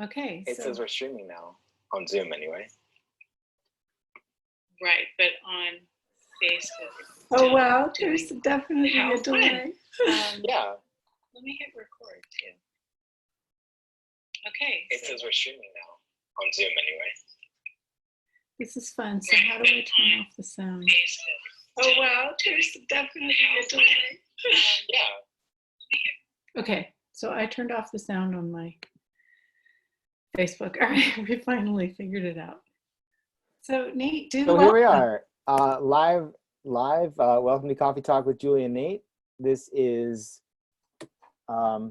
Okay. It says we're streaming now on Zoom anyway. Right, but on Facebook. Oh wow, there's definitely a delay. Yeah. Let me hit record too. Okay. It says we're streaming now on Zoom anyway. This is fun. So how do I turn off the sound? Oh wow, there's definitely a delay. Yeah. Okay, so I turned off the sound on my Facebook. All right, we finally figured it out. So Nate, do So here we are, live. Welcome to Coffee Talk with Julie and Nate. This is, a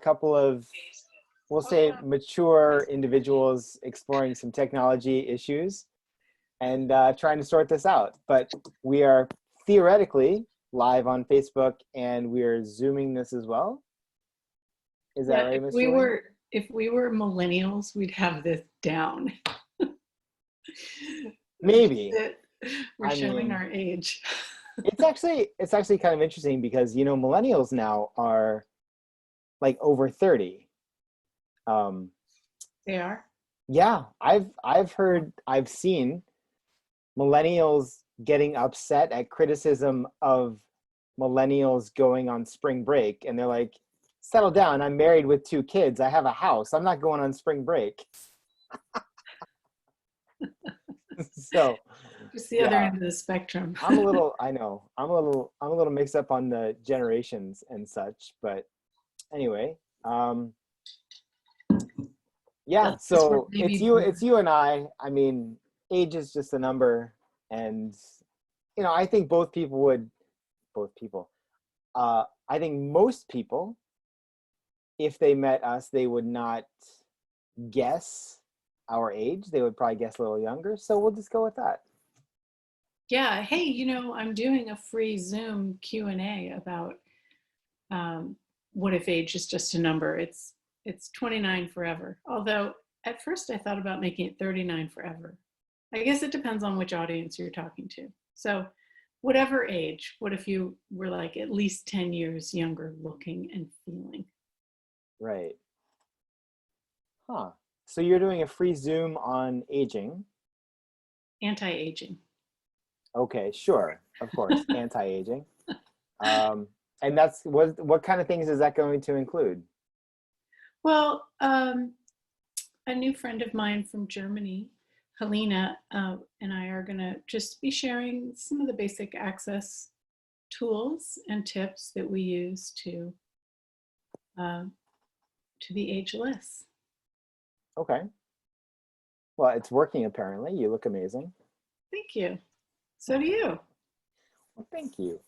couple of, we'll say, mature individuals exploring some technology issues and trying to sort this out. But we are theoretically live on Facebook, and we are Zooming this as well. Is that right, Ms. Julie? If we were millennials, we'd have this down. Maybe. We're showing our age. It's actually kind of interesting because millennials now are like over 30. They are? Yeah, I've seen millennials getting upset at criticism of millennials going on spring break, and they're like, settle down, I'm married with 2 kids, I have a house, I'm not going on spring break. So just the other end of the spectrum. I'm a little mixed up on the generations and such, but anyway, yeah, so it's you and I mean, age is just a number, and I think I think most people, if they met us, they would not guess our age. They would probably guess a little younger, so we'll just go with that. Yeah, hey, I'm doing a free Zoom Q&A about what if age is just a number. It's 29 forever. Although at first I thought about making it 39 forever. I guess it depends on which audience you're talking to. So whatever age, what if you were like at least 10 years younger looking and feeling? Right. Huh. So you're doing a free Zoom on aging. Anti-aging. Okay, sure. Of course, anti-aging. And that's what kind of things is that going to include? Well, a new friend of mine from Germany, Helena, and I are going to just be sharing some of the basic access tools and tips that we use to be ageless. Okay. Well, it's working apparently. You look amazing. Thank you. So do you. Well, thank you.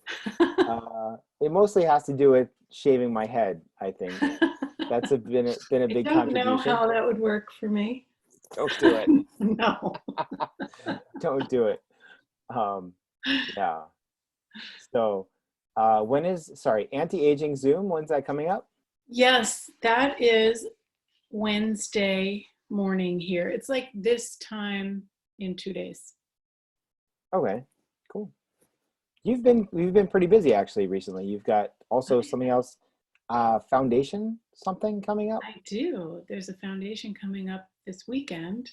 It mostly has to do with shaving my head, I think. That's been a big contribution. I don't know how that would work for me. Don't do it. No. Don't do it. Yeah. So anti-aging Zoom, when's that coming up? Yes, that is Wednesday morning here. It's like this time in 2 days. Okay, cool. You've been pretty busy actually recently. You've got also something else, foundation something coming up? I do. There's a foundation coming up this weekend.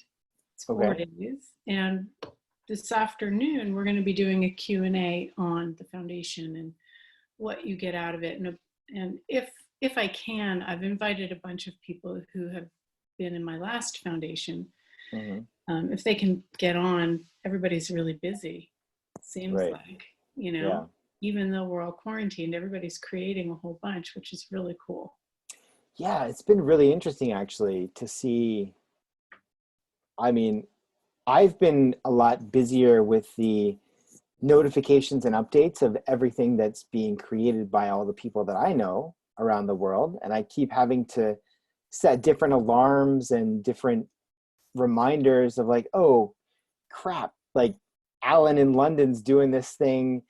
It's 4 days. And this afternoon, we're going to be doing a Q&A on the foundation and what you get out of it. And if I can, I've invited a bunch of people who have been in my last foundation. Mm-hmm. If they can get on, everybody's really busy. Seems like, even though we're all quarantined, everybody's creating a whole bunch, which is really cool. Yeah, it's been really interesting actually to see. I mean, I've been a lot busier with the notifications and updates of everything that's being created by all the people that I know around the world. And I keep having to set different alarms and different reminders of like, oh crap, like Alan in London's doing this thing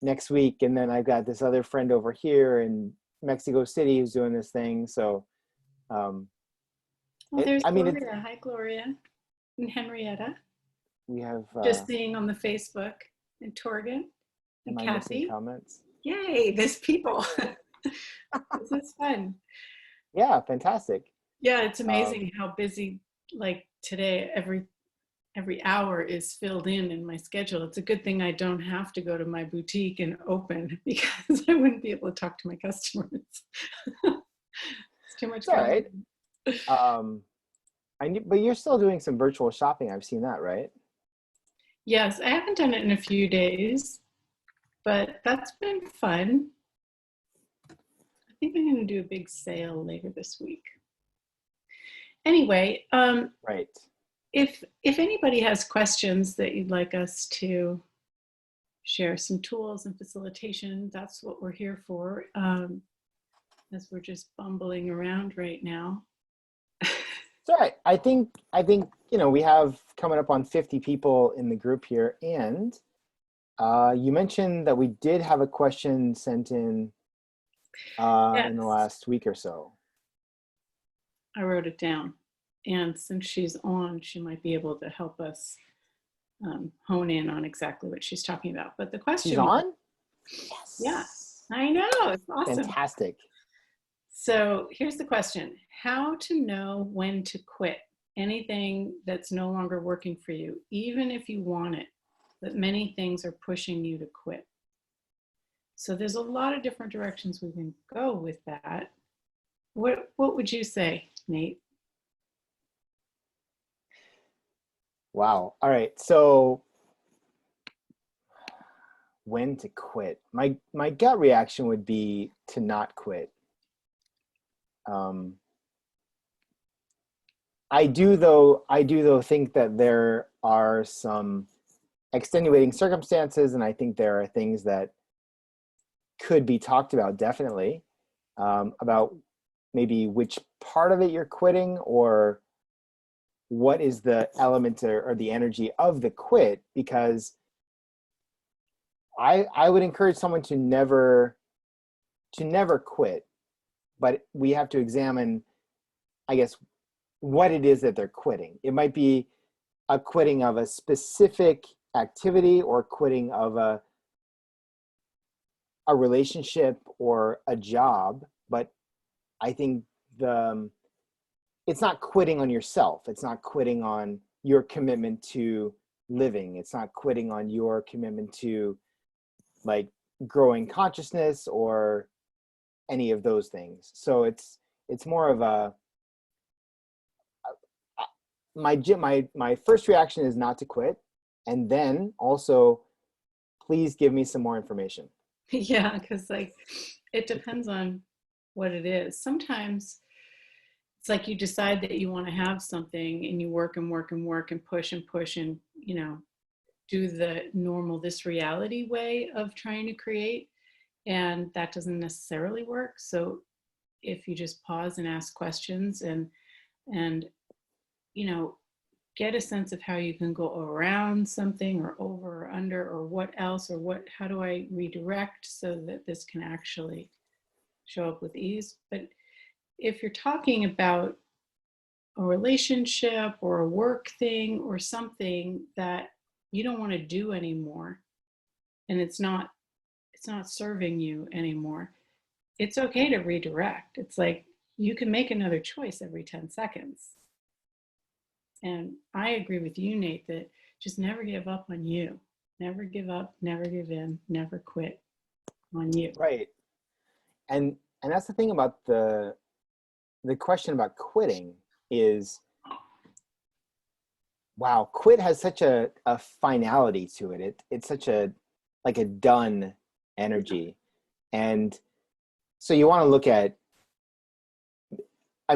next week. And then I've got this other friend over here in Mexico City who's doing this thing. So, there's Gloria. Hi, Gloria. And Henrietta. We have just seeing on the Facebook, and Torgan and Kathy. Comments. Yay, there's people. This is fun. Yeah, fantastic. Yeah, it's amazing how busy, like today, every hour is filled in my schedule. It's a good thing I don't have to go to my boutique and open because I wouldn't be able to talk to my customers. It's too much It's all right. going Um, but you're still doing some virtual shopping. I've seen that, right? Yes, I haven't done it in a few days, but that's been fun. I think I'm going to do a big sale later this week. Anyway, Right. if anybody has questions that you'd like us to share some tools and facilitation, that's what we're here for, as we're just bumbling around right now. It's all right. I think we have coming up on 50 people in the group here, and you mentioned that we did have a question sent in Yes, in the last week or so. I wrote it down. And since she's on, she might be able to help us hone in on exactly what she's talking about. But the question She's was, on? Yes. yeah, I know, it's awesome. Fantastic. So here's the question: how to know when to quit anything that's no longer working for you, even if you want it, but many things are pushing you to quit. So there's a lot of different directions we can go with that. What would you say, Nate? Wow. All right. So when to quit? My gut reaction would be to not quit. I do though think that there are some extenuating circumstances, and I think there are things that could be talked about definitely, about maybe which part of it you're quitting, or what is the element or the energy of the quit, because I would encourage someone to never quit, but we have to examine, I guess, what it is that they're quitting. It might be a quitting of a specific activity, or quitting of a relationship or a job, but I think it's not quitting on yourself. It's not quitting on your commitment to living. It's not quitting on your commitment to like growing consciousness or any of those things. So it's more of a my first reaction is not to quit, and then also please give me some more information. Yeah, because like it depends on what it is. Sometimes it's like you decide that you want to have something and you work and work and work and push and do the normal this reality way of trying to create, and that doesn't necessarily work. So if you just pause and ask questions and get a sense of how you can go around something or over or under or what else, or how do I redirect so that this can actually show up with ease. But if you're talking about a relationship or a work thing or something that you don't want to do anymore, and it's not serving you anymore, it's okay to redirect. It's like you can make another choice every 10 seconds. And I agree with you, Nate, that just never give up on you. Never give up, never give in, never quit on you. Right. And that's the thing about the question about quitting is, wow, quit has such a finality to it. It's such a like a done energy. And so you want to look at, I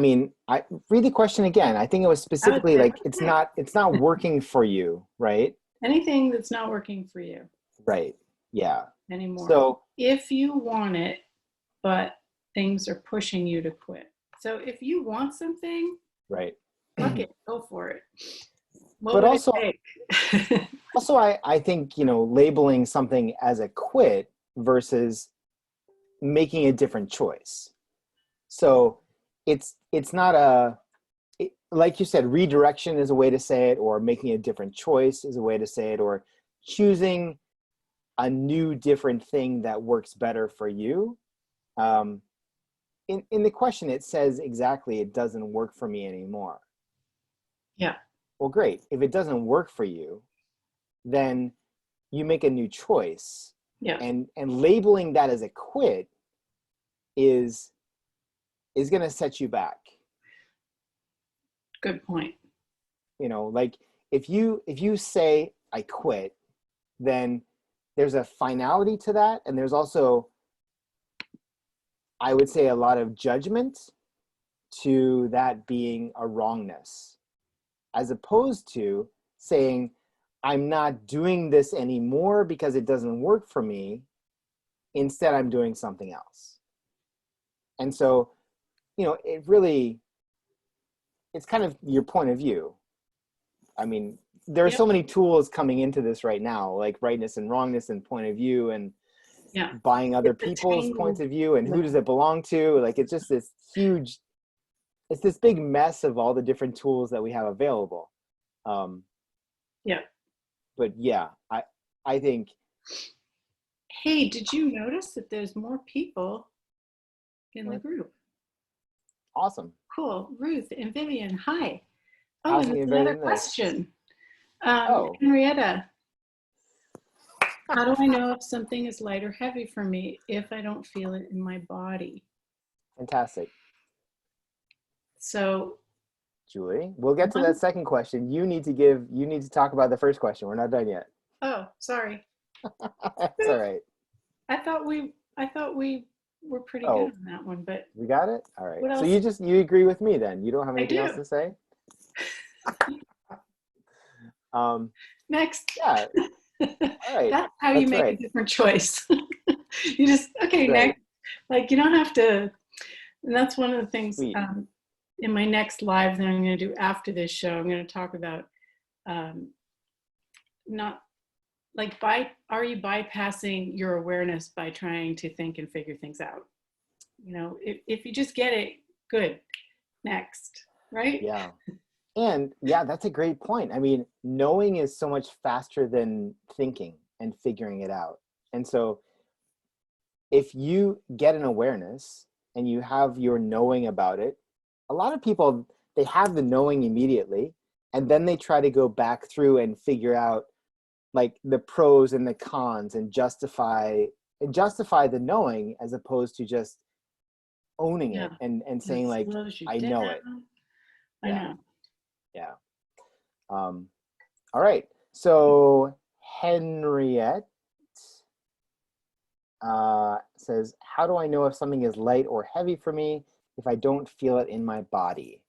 read the question again. I think it was specifically like it's not working for you, right? Anything that's not working for you. Right. Yeah. Anymore. So if you want it, but things are pushing you to quit. So if you want something, right. fuck it, go for it. What But would also, it take? also I think, labeling something as a quit versus making a different choice. So it's not like you said, redirection is a way to say it, or making a different choice is a way to say it, or choosing a new different thing that works better for you. in the question, it says exactly, it doesn't work for me anymore. Yeah. Well, great. If it doesn't work for you, then you make a new choice. Yeah. And labeling that as a quit is going to set you back. Good point. You know, like if you say I quit, then there's a finality to that, and there's also, I would say, a lot of judgment to that being a wrongness, as opposed to saying I'm not doing this anymore because it doesn't work for me. Instead, I'm doing something else. And so, you know, it's kind of your point of view. I mean, there are Yep. so many tools coming into this right now, like rightness and wrongness and point of view, and Yeah. buying other It's a people's tiny- points of view, and who does it belong to? Like, it's just this huge, it's this big mess of all the different tools that we have available. Yeah. But yeah, I think, Hey, did you notice that there's more people in the group? awesome. Cool. Ruth and Vivian, hi. Oh, How's and the there's another invited list? question. Oh. Henrietta, how do I know if something is light or heavy for me if I don't feel it in my body? Fantastic. So, Julie, we'll get to that second question. You need to talk about the first question. We're not done yet. oh, sorry. That's all right. I thought we were pretty Oh. good on that one, but We got it? All right. What So else? you agree with me then? You don't have I anything else do. to say? Next. Yeah. All right. That's how you That's make right. a different choice. You just, okay, Right. next. Like, you don't have to, and that's one of the things Sweet. in my next live that I'm going to do after this show. I'm going to talk about not like are you bypassing your awareness by trying to think and figure things out? You know, if you just get it, good. Next, right? Yeah. And yeah, that's a great point. I mean, knowing is so much faster than thinking and figuring it out. And so if you get an awareness and you have your knowing about it, a lot of people, they have the knowing immediately, and then they try to go back through and figure out like the pros and the cons and justify the knowing, as opposed to just owning it and saying like, I know it. I know. Yeah. All right. So Henriette says, how do I know if something is light or heavy for me if I don't feel it in my body?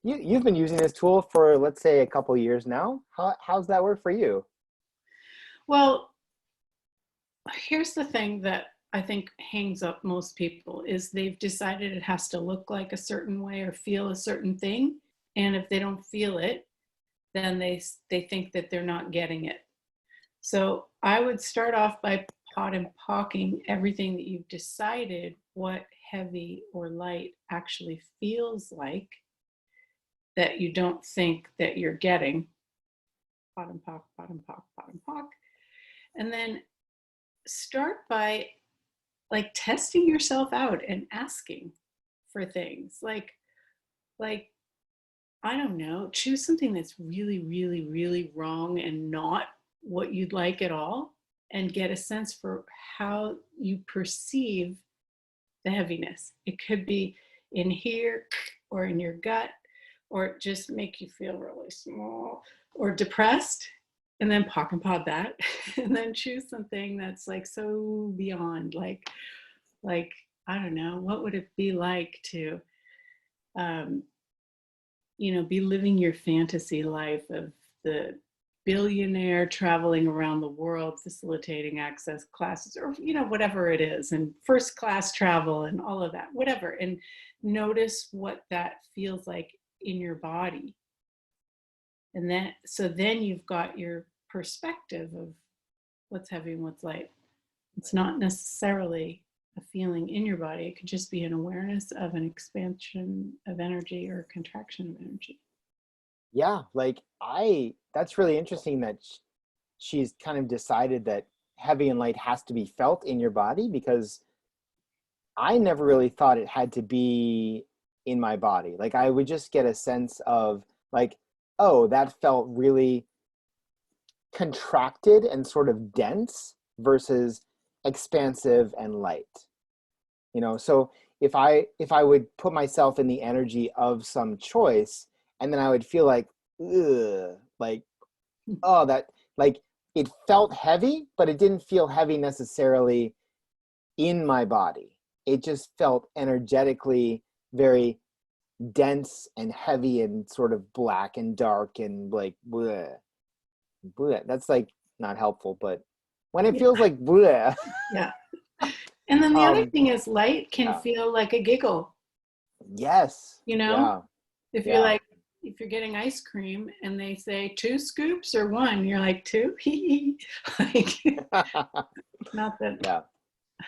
You've been using this tool for, let's say, a couple years now. How's that work for you? Well, here's the thing that I think hangs up most people is they've decided it has to look like a certain way or feel a certain thing. And if they don't feel it, then they think that they're not getting it. So I would start off by pot and pocking everything that you've decided what heavy or light actually feels like that you don't think that you're getting. Pot and pock, pot and pock, pot and pock. And then start by like testing yourself out and asking for things like I don't know, choose something that's really, really, really wrong and not what you'd like at all, and get a sense for how you perceive the heaviness. It could be in here or in your gut, or just make you feel really small or depressed, and then pock and pod that, and then choose something that's like so beyond, like I don't know, what would it be like to be living your fantasy life of the billionaire traveling around the world facilitating access classes, or whatever it is, and first class travel and all of that, whatever, and notice what that feels like in your body. And then you've got your perspective of what's heavy and what's light. It's not necessarily a feeling in your body. It could just be an awareness of an expansion of energy or contraction of energy. Yeah, like that's really interesting that she's kind of decided that heavy and light has to be felt in your body, because I never really thought it had to be in my body. Like I would just get a sense of like, oh, that felt really contracted and sort of dense versus expansive and light. You know, so if I would put myself in the energy of some choice, and then I would feel like, ugh, like, oh, that, like, it felt heavy, but it didn't feel heavy necessarily in my body. It just felt energetically very dense and heavy and sort of black and dark and like bleh, bleh. That's like not helpful, but when it Yeah. feels like bleh, Yeah. And then the other um, thing is light can yeah. feel like a giggle, Yes, you know? yeah, If you're yeah. like, if you're getting ice cream and they say 2 scoops or 1, you're like 2, like not that. Yeah.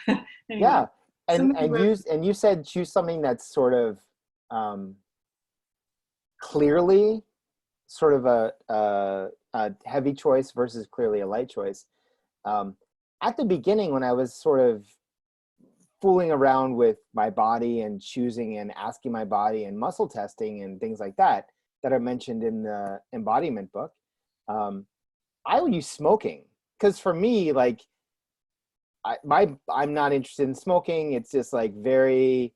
Anyway, Yeah, and somebody wrote, you said choose something that's sort of um, clearly sort of a heavy choice versus clearly a light choice. Um, at the beginning, when I was sort of fooling around with my body and choosing and asking my body and muscle testing and things like that that are mentioned in the embodiment book, um, I would use smoking because for me, like I'm not interested in smoking. It's just like very,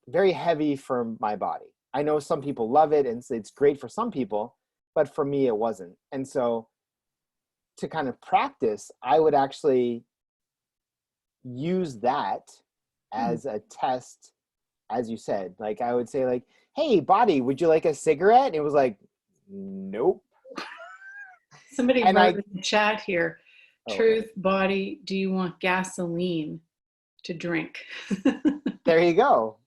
very heavy for my body. I know some people love it and it's great for some people, but for me it wasn't. And so to kind of practice, I would actually use that hmm, as a test, as you said. Like I would say like, hey body, would you like a cigarette? And it was like, nope. somebody And wrote I, in the chat here, oh, truth, body, do you want gasoline to drink? there you go.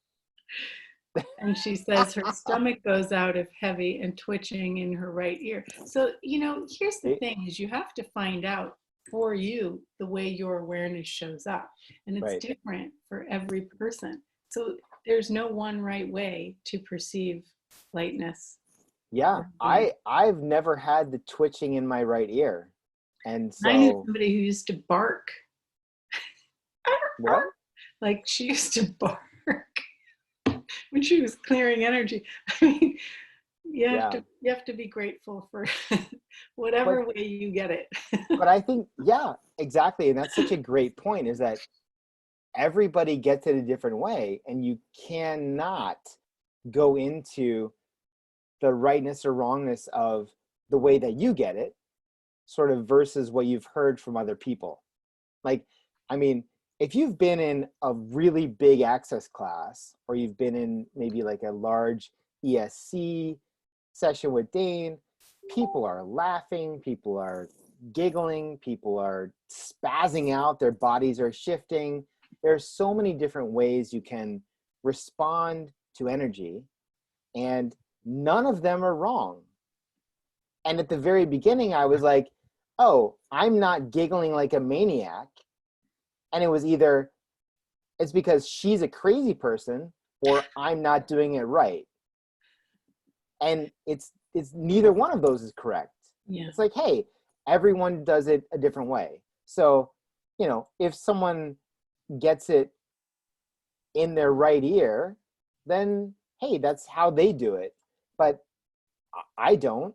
And she says her stomach goes out if heavy and twitching in her right ear. So, you know, here's the thing is you have to find out for you the way your awareness shows up. And it's Right. different for every person. So there's no one right way to perceive lightness. Yeah, or being. I've never had the twitching in my right ear. And I knew so somebody who used to bark. what? Like she used to bark when she was clearing energy. I mean, Yeah. you have to be grateful for But whatever way you get it. but I think yeah, exactly. And that's such a great point is that everybody gets it a different way and you cannot go into the rightness or wrongness of the way that you get it sort of versus what you've heard from other people. Like, I mean, if you've been in a really big access class or you've been in maybe like a large ESC session with Dane, people are laughing, people are giggling, people are spazzing out, their bodies are shifting. There's so many different ways you can respond to energy, and none of them are wrong. And at the very beginning, I was like, oh, I'm not giggling like a maniac. And it was either it's because she's a crazy person or I'm not doing it right. And it's neither one of those is correct. Yeah. It's like, hey, everyone does it a different way. So, you know, if someone gets it in their right ear, then hey, that's how they do it. But I don't.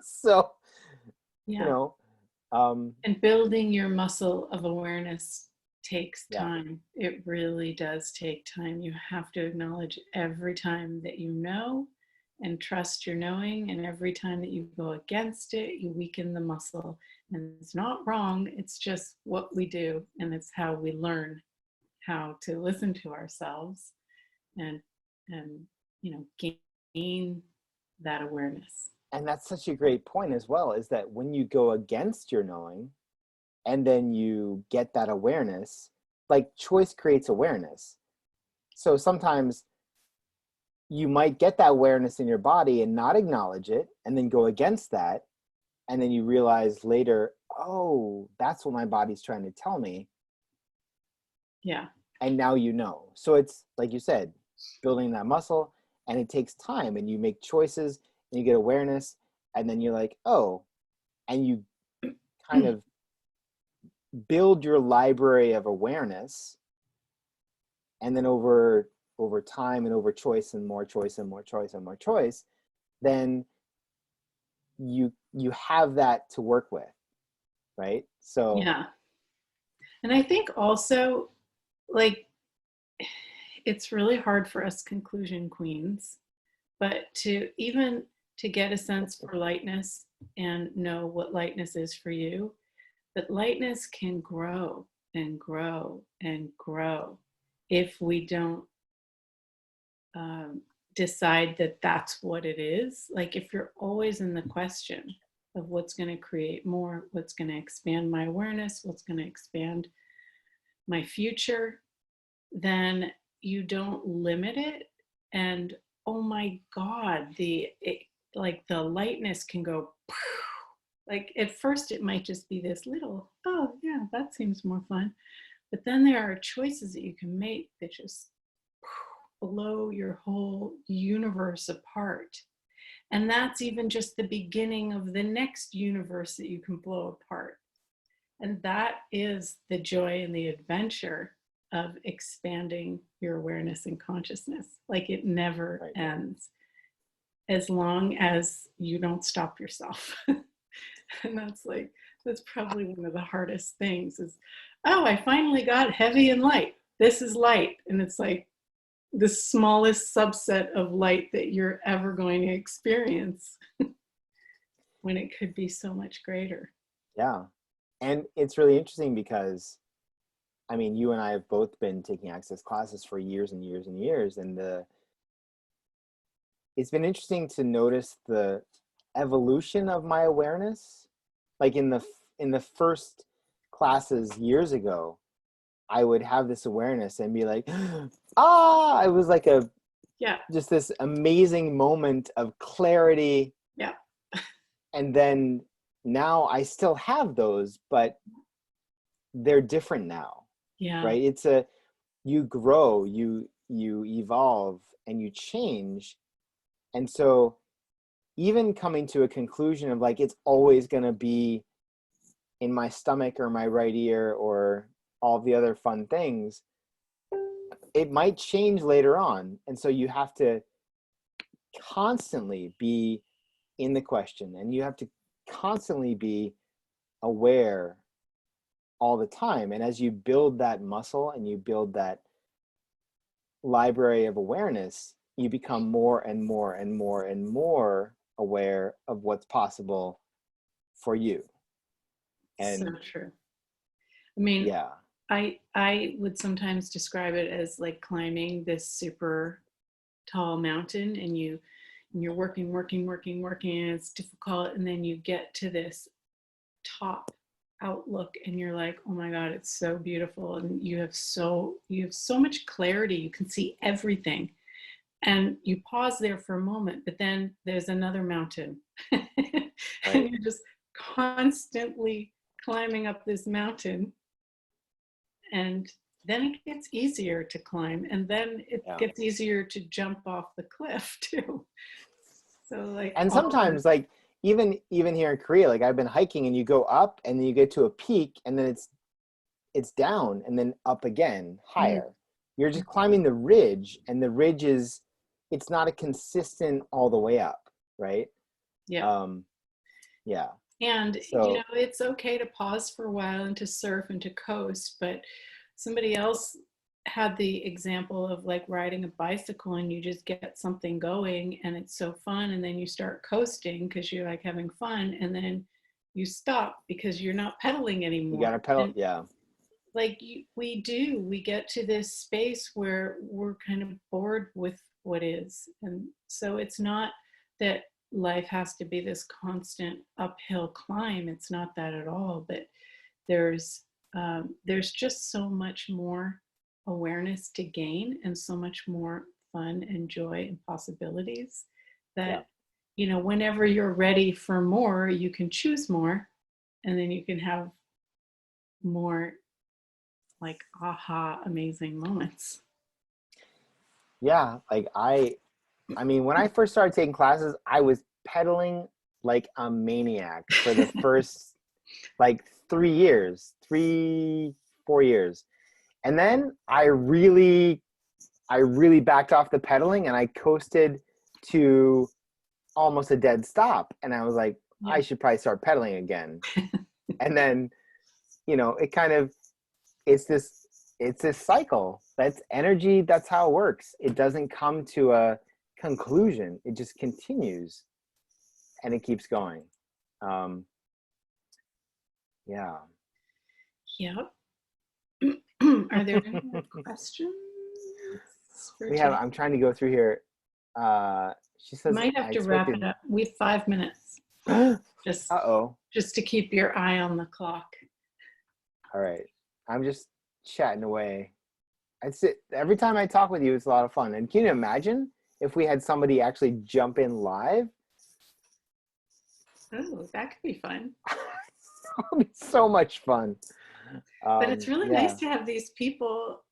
So, you Yeah. know, And building your muscle of awareness takes yeah, time. It really does take time. You have to acknowledge every time that you know and trust your knowing. And every time that you go against it, you weaken the muscle. And it's not wrong. It's just what we do. And it's how we learn how to listen to ourselves and, and, you know, gain that awareness. and that's such a great point as well, is that when you go against your knowing and then you get that awareness, like choice creates awareness. So sometimes you might get that awareness in your body and not acknowledge it and then go against that. And then you realize later, oh, that's what my body's trying to tell me. Yeah. And now you know. So it's like you said, building that muscle, and it takes time, and you make choices and you get awareness, and then you're like, oh, and you kind of build your library of awareness and then over time and over choice and more choice and more choice and more choice, then you have that to work with, right? So Yeah. And I think also, like, it's really hard for us conclusion queens, but to get a sense for lightness and know what lightness is for you, but lightness can grow and grow and grow if we don't decide that that's what it is. Like, if you're always in the question of what's going to create more, what's going to expand my awareness, what's going to expand my future, then you don't limit it. And oh my God, like the lightness can go, like at first it might just be this little, oh yeah, that seems more fun. But then there are choices that you can make that just blow your whole universe apart. And that's even just the beginning of the next universe that you can blow apart. And that is the joy and the adventure of expanding your awareness and consciousness. Like, it never ends as long as you don't stop yourself. And that's probably one of the hardest things is, oh, I finally got heavy and light. This is light. And it's like the smallest subset of light that you're ever going to experience when it could be so much greater. Yeah. And it's really interesting because, I mean, you and I have both been taking Access classes for years and years and years. And it's been interesting to notice the evolution of my awareness. Like in the first classes years ago, I would have this awareness and be like, it was like just this amazing moment of clarity. Yeah. And then now I still have those, but they're different now. Yeah. Right? You grow, you evolve, and you change. And so even coming to a conclusion of like, it's always going to be in my stomach or my right ear or all the other fun things, it might change later on. And so you have to constantly be in the question, and you have to constantly be aware all the time. And as you build that muscle and you build that library of awareness, you become more and more and more and more aware of what's possible for you. And so true. I mean, yeah, I would sometimes describe it as like climbing this super tall mountain, and you're working, and it's difficult, and then you get to this top outlook and you're like, oh my God, it's so beautiful, and you have so much clarity, you can see everything, and you pause there for a moment, but then there's another mountain. And you're just constantly climbing up this mountain, and then it gets easier to climb, and then it gets easier to jump off the cliff too. So like, and sometimes like even here in Korea, like I've been hiking and you go up and then you get to a peak and then it's down and then up again higher. You're just climbing the ridge, and the ridge it's not a consistent all the way up, right? Yeah. Yeah. And so, it's okay to pause for a while and to surf and to coast, but somebody else had the example of like riding a bicycle, and you just get something going and it's so fun, and then you start coasting because you're like having fun, and then you stop because you're not pedaling anymore. You gotta pedal. And yeah. Like we get to this space where we're kind of bored with what is. And so it's not that life has to be this constant uphill climb. It's not that at all, but there's just so much more awareness to gain, and so much more fun and joy and possibilities that, whenever you're ready for more, you can choose more, and then you can have more like aha, amazing moments. Yeah. Like I mean, when I first started taking classes, I was pedaling like a maniac for the first like 3 years, 4 years. And then I really I really backed off the pedaling and I coasted to almost a dead stop. And I was like, Yeah. I should probably start pedaling again. And then, you know, it kind of, it's this cycle. That's energy. That's how it works. It doesn't come to a conclusion. It just continues and it keeps going. Yeah. Yep. Are there any more questions? We have, I'm trying to go through here. She says, Might have to wrap it up. We have 5 minutes. Just Uh-oh. just to keep your eye on the clock. All right. I'm just chatting away. Every time I talk with you, it's a lot of fun. And can you imagine if we had somebody actually jump in live? Oh, that could be fun. That would be so much fun. But it's really yeah. nice to have these people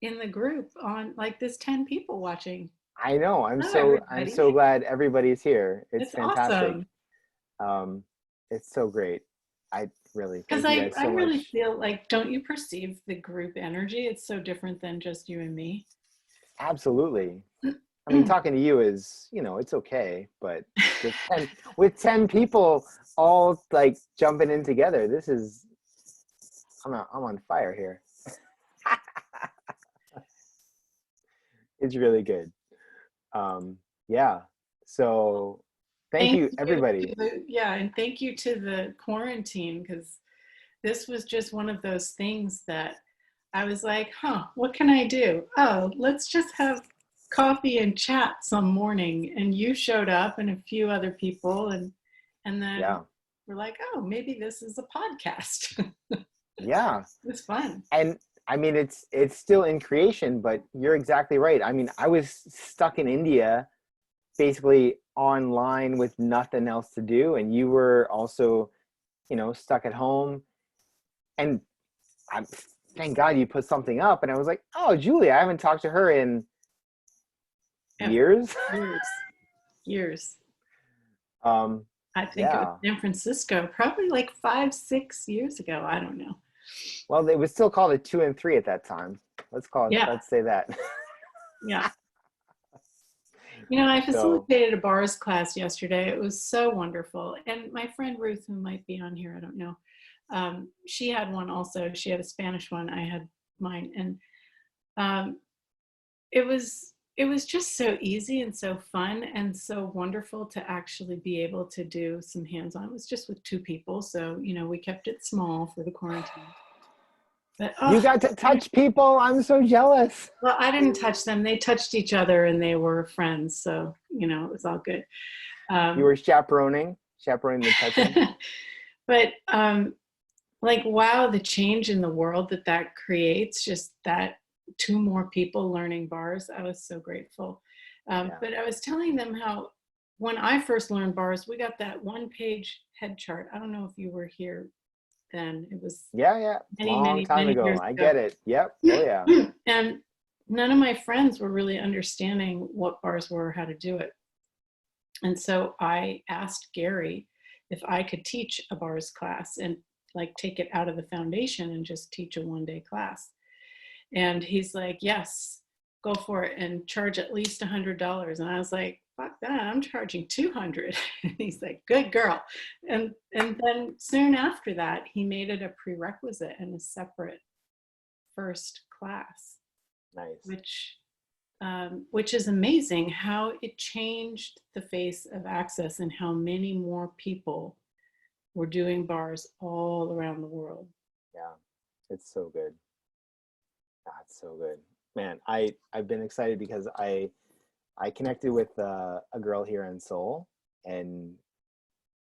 in the group on, like, there's 10 people watching. I know. I'm everybody. so glad everybody's here. It's fantastic. Awesome. It's so great. I really Because thank you guys I so really much. feel like, don't you perceive the group energy? It's so different than just you and me. Absolutely. I mean, talking to you is, you know, it's okay, but with 10 people all like jumping in together, this is, I'm on fire here. It's really good. Yeah. So thank you everybody. And thank you to the quarantine, because this was just one of those things that I was like, what can I do? Oh, let's just have coffee and chat some morning. And you showed up and a few other people, and then we're like, oh, maybe this is a podcast. Yeah. It's fun. And I mean, it's still in creation, but you're exactly right. I mean, I was stuck in India, basically online with nothing else to do. And you were also, you know, stuck at home. And thank God you put something up. And I was like, oh, Julie, I haven't talked to her in years. Years. I think it was San Francisco, probably like 5-6 years ago. I don't know. Well, they was still called a 2 and 3 at that time. Let's call it. Yeah. Let's say that. Yeah. You know, I facilitated a bars class yesterday. It was so wonderful. And my friend Ruth, who might be on here, I don't know, she had one also. She had a Spanish one. I had mine. And it was just so easy and so fun and so wonderful to actually be able to do some hands-on. It was just with 2 people. So, you know, we kept it small for the quarantine. But, you got to touch people. I'm so jealous. Well, I didn't touch them. They touched each other and they were friends. So, you know, it was all good. You were chaperoning the touching. But like, wow, the change in the world that creates, just that 2 more people learning bars. I was so grateful. But I was telling them how when I first learned bars, we got that 1-page head chart. I don't know if you were here then. It was many time ago. I get it. Yep. Oh yeah. And none of my friends were really understanding what bars were or how to do it. And so I asked Gary if I could teach a bars class and like take it out of the foundation and just teach a 1-day class. And he's like, yes, go for it and charge at least $100. And I was like, fuck that, I'm charging $200. And he's like, good girl. And then soon after that, he made it a prerequisite and a separate first class. Nice. Which is amazing how it changed the face of Access and how many more people were doing bars all around the world. Yeah, it's so good. That's so good, man. I've been excited because I connected with a girl here in Seoul, and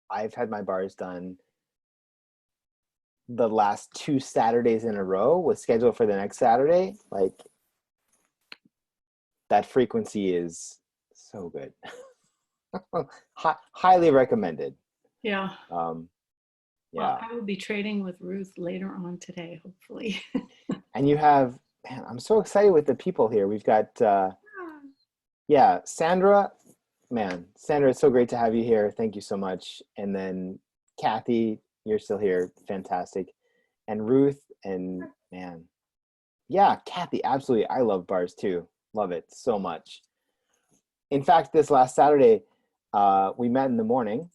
I've had my bars done the last 2 Saturdays in a row with schedule for the next Saturday. Like, that frequency is so good. Highly recommended. Yeah. Yeah. Well, I will be trading with Ruth later on today, hopefully. And you have, man, I'm so excited with the people here. We've got, Sandra, man, Sandra, it's so great to have you here. Thank you so much. And then Kathy, you're still here. Fantastic. And Ruth, and man, yeah, Kathy, absolutely. I love bars too. Love it so much. In fact, this last Saturday, we met in the morning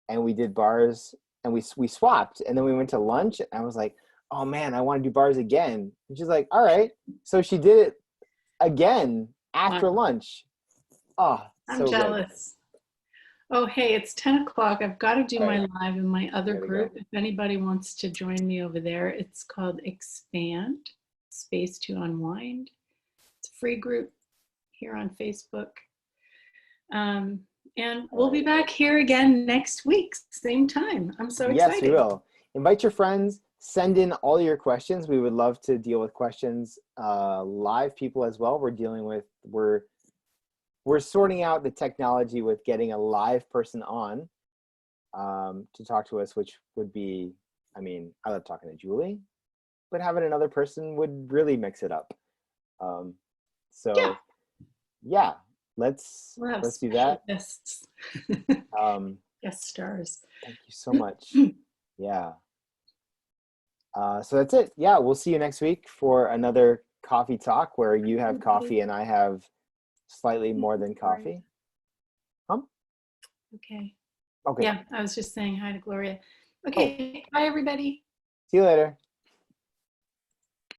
and we did bars and we swapped, and then we went to lunch and I was like, oh man, I want to do bars again. And she's like, all right. So she did it again after Wow. lunch. Oh, I'm so good. jealous. Oh, hey, it's 10 o'clock. I've got to do All my right. live in my other There we group. go. If anybody wants to join me over there, it's called Expand Space to Unwind. It's a free group here on Facebook. And we'll be back here again next week, same time. I'm so excited. Yes, we will. Invite your friends. Send in all your questions. We would love to deal with questions. Live people as well. We're sorting out the technology with getting a live person on to talk to us, which would be, I mean, I love talking to Julie, but having another person would really mix it up. Yeah, let's We'll have do special that. guests. Guest stars. Thank you so much. Yeah. So that's it. Yeah, we'll see you next week for another coffee talk where you have coffee and I have slightly more than coffee. Okay. Okay. Yeah, I was just saying hi to Gloria. Okay, bye everybody. See you later.